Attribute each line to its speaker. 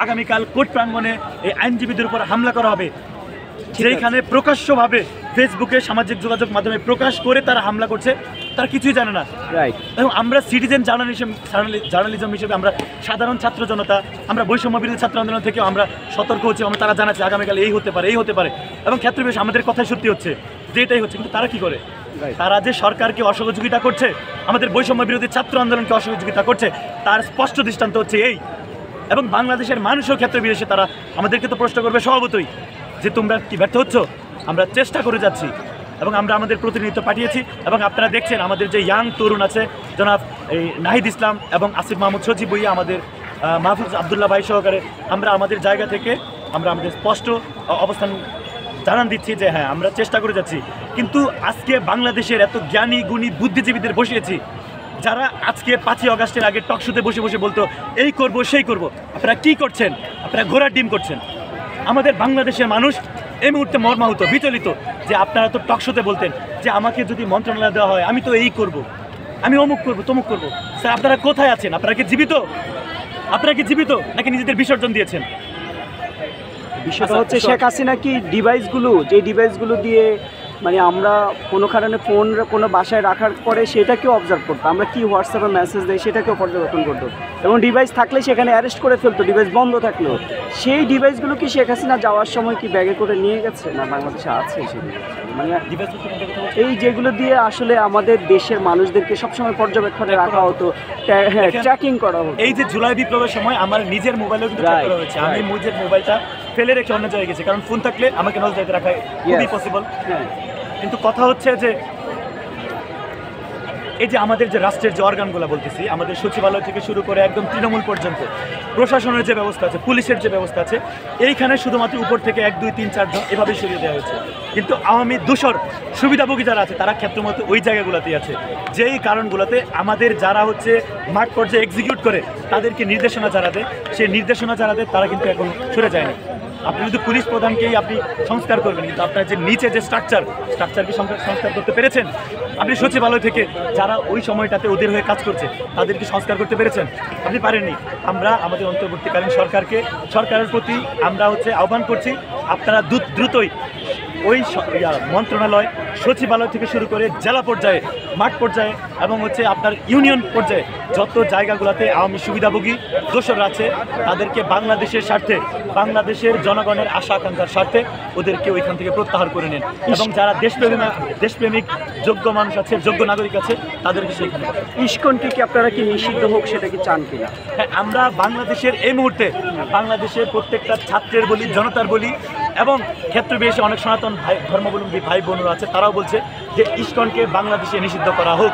Speaker 1: আগামীকাল কোর্ট প্রাঙ্গণে এই আইনজীবীদের উপর হামলা করা হবে, যেখানে প্রকাশ্যভাবে ফেসবুকে সামাজিক যোগাযোগ মাধ্যমে প্রকাশ করে তারা হামলা করছে, তারা কিছুই জানে না। রাইট। এবং আমরা সিটিজেন জার্নালিজম হিসেবে আমরা সাধারণ ছাত্র জনতা, আমরা বৈষম্য বিরোধী ছাত্র আন্দোলন থেকেও আমরা সতর্ক হচ্ছি, আমরা তারা জানাচ্ছি আগামীকাল এই হতে পারে, এই হতে পারে, এবং ক্ষেত্র বিশেষে আমাদের কথাই সত্যি হচ্ছে যে এটাই হচ্ছে। কিন্তু তারা কি করে? তারা যে সরকারকে অসহযোগিতা করছে, আমাদের বৈষম্য বিরোধী ছাত্র আন্দোলনকে অসহযোগিতা করছে, তার স্পষ্ট দৃষ্টান্ত হচ্ছে এই। এবং বাংলাদেশের মানুষও ক্ষেত্র বিশেষে তারা আমাদেরকে তো প্রশ্ন করবে স্বভাবতই যে তোমরা কি ব্যর্থ হচ্ছ। আমরা চেষ্টা করে যাচ্ছি এবং আমরা আমাদের প্রতিনিধিত্ব পাঠিয়েছি, এবং আপনারা দেখছেন আমাদের যে ইয়াং তরুণ আছে জনাব এই নাহিদ ইসলাম এবং আসিফ মাহমুদ সচিব বইয়া, আমাদের মাহফুজ আবদুল্লাহ ভাই সহকারে আমরা আমাদের জায়গা থেকে আমরা আমাদের স্পষ্ট অবস্থান জানান দিচ্ছি যে হ্যাঁ আমরা চেষ্টা করে যাচ্ছি। কিন্তু আজকে বাংলাদেশের এত জ্ঞানী গুণী বুদ্ধিজীবীদের বসিয়েছি যারা আজকে 5ই আগস্টের আগে টকশোতে বসে বসে বলতো এই করব সেই করব। আপনারা কি করছেন? আপনারা ঘোড়ার ডিম করছেন। আমাদের বাংলাদেশের মানুষ এই মুহূর্তে মর্মাহত, বিচলিত যে আপনারা তো টকশোতে বলতেন যে আমাকে যদি মন্ত্রণালয় দেওয়া হয় আমি তো এই করব, আমি অমুক করব, তমুক করব। স্যার আপনারা কোথায় আছেন? আপনারা কি জীবিত? আপনারা কি জীবিত নাকি নিজেদের বিসর্জন দিয়েছেন?
Speaker 2: বিষয়টা হচ্ছে শেখ হাসিনা কি ডিভাইসগুলো দিয়ে মানে আমরা কোনো কারণে ফোন কোনো বাসায় রাখার পরে সেটাকেও অবজার্ভ করতো, আমরা কি হোয়াটসঅ্যাপে মেসেজ দেয় সেটাকেও পর্যবেক্ষণ করতো, এবং ডিভাইস থাকলে সেখানে অ্যারেস্ট করে ফেলতো, ডিভাইস বন্ধ থাকলেও। সেই ডিভাইসগুলো কি শেখ হাসিনা যাওয়ার সময় কি ব্যাগে করে নিয়ে গেছে না বাংলাদেশে আছে? সেগুলো মানে এই যেগুলো দিয়ে আসলে আমাদের দেশের মানুষদেরকে সবসময় পর্যবেক্ষণে রাখা হতো, ট্র্যাকিং করা হতো।
Speaker 1: এই যে জুলাই বিপ্লবের সময় আমার নিজের মোবাইলেও কিন্তু ট্র্যাক করা হয়েছে। আমি নিজের মোবাইলটা ফেলে রেখে অন্য জায়গায় গেছি, কারণ ফোন থাকলে আমাকে নজরে রাখা খুবই পসিবল। কিন্তু কথা হচ্ছে যে এই যে আমাদের যে রাষ্ট্রের যে অর্গানগুলো বলতেছি, আমাদের সচিবালয় থেকে শুরু করে একদম তৃণমূল পর্যন্ত প্রশাসনের যে ব্যবস্থা আছে, পুলিশের যে ব্যবস্থা আছে, এইখানে শুধুমাত্র উপর থেকে 1, 2, 3, 4 জন এভাবে সরিয়ে দেওয়া হয়েছে। কিন্তু আওয়ামী দোসর সুবিধাভোগী যারা আছে তারা ক্ষেত্রমতো ওই জায়গাগুলোতেই আছে, যেই কারণগুলোতে আমাদের যারা হচ্ছে মাঠ পর্যায়ে এক্সিকিউট করে তাদেরকে নির্দেশনা যারা দেয়, সেই নির্দেশনা যারা দেয় তারা কিন্তু এখন সরে যায়নি। আপনি যদি পুলিশ প্রধানকেই আপনি সংস্কার করবেন, কিন্তু আপনার যে নিচে যে স্ট্রাকচারকে সংস্কার করতে পেরেছেন? আপনি সচিবালয় থেকে যারা ওই সময়টাতে ওদের হয়ে কাজ করছে তাদেরকে সংস্কার করতে পেরেছেন? আপনি পারেননি। আমরা আমাদের অন্তর্বর্তীকালীন সরকারের প্রতি আমরা হচ্ছে আহ্বান করছি, আপনারা দ্রুতই ওই মন্ত্রণালয় সচিবালয় থেকে শুরু করে জেলা পর্যায়ে, মাঠ পর্যায়ে এবং হচ্ছে আপনার ইউনিয়ন পর্যায়ে যত জায়গাগুলোতে আওয়ামী সুবিধাভোগী দোসররা আছে তাদেরকে বাংলাদেশের স্বার্থে, বাংলাদেশের জনগণের আশা আকাঙ্ক্ষার স্বার্থে ওদেরকে ওইখান থেকে প্রত্যাহার করে নেন, এবং যারা দেশপ্রেমিক যোগ্য মানুষ আছে, যোগ্য নাগরিক আছে তাদেরকে সেইখানে।
Speaker 2: ইসকনকে কি আপনারা কি নিষিদ্ধ হোক সেটা কি চান কিনা?
Speaker 1: হ্যাঁ, আমরা বাংলাদেশের এই মুহূর্তে বাংলাদেশের প্রত্যেকটা ছাত্রের বলি, জনতার বলি, এবং ক্ষেত্র বিশেষে অনেক সনাতন ধর্মাবলম্বী ভাই বোনরা আছে তারাও বলছে যে ইসকনকে বাংলাদেশে নিষিদ্ধ করা হোক।